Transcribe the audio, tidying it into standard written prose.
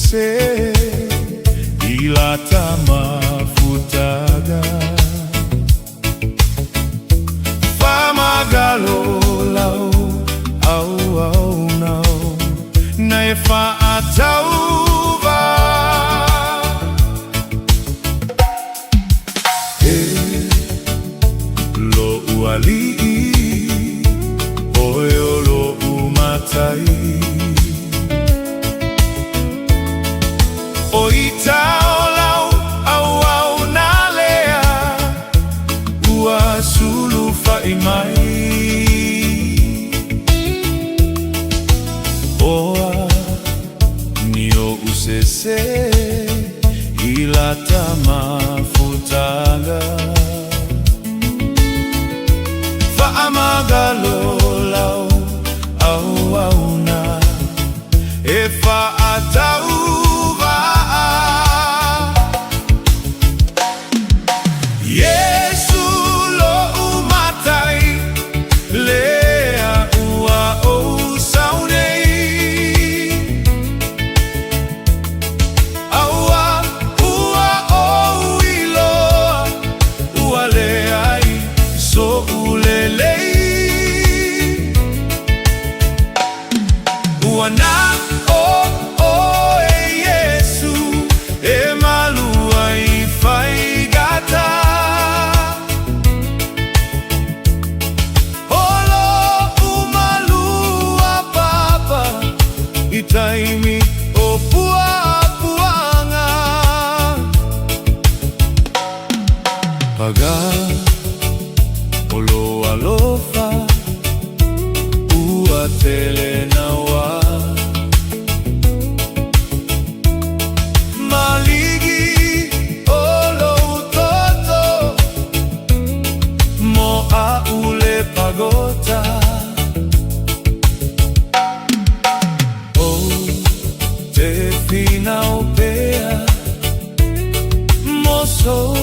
usese ila tamafutaga famagalo lao au nao naefa atauva lo ALII oyo lo umatai oitaolau au nalea uasulu faimai oa nio usese ila tamafutaga faamagalo lau au na efa atauva Yesu lo umatai lea ua o saunei aua ua o iloa ua leai so ulelei ua na Yesu e malua i faigata itaimi o puanga paga olo alofa ua telenawa maligi olo utoto mo a ule pagota te fina opea moso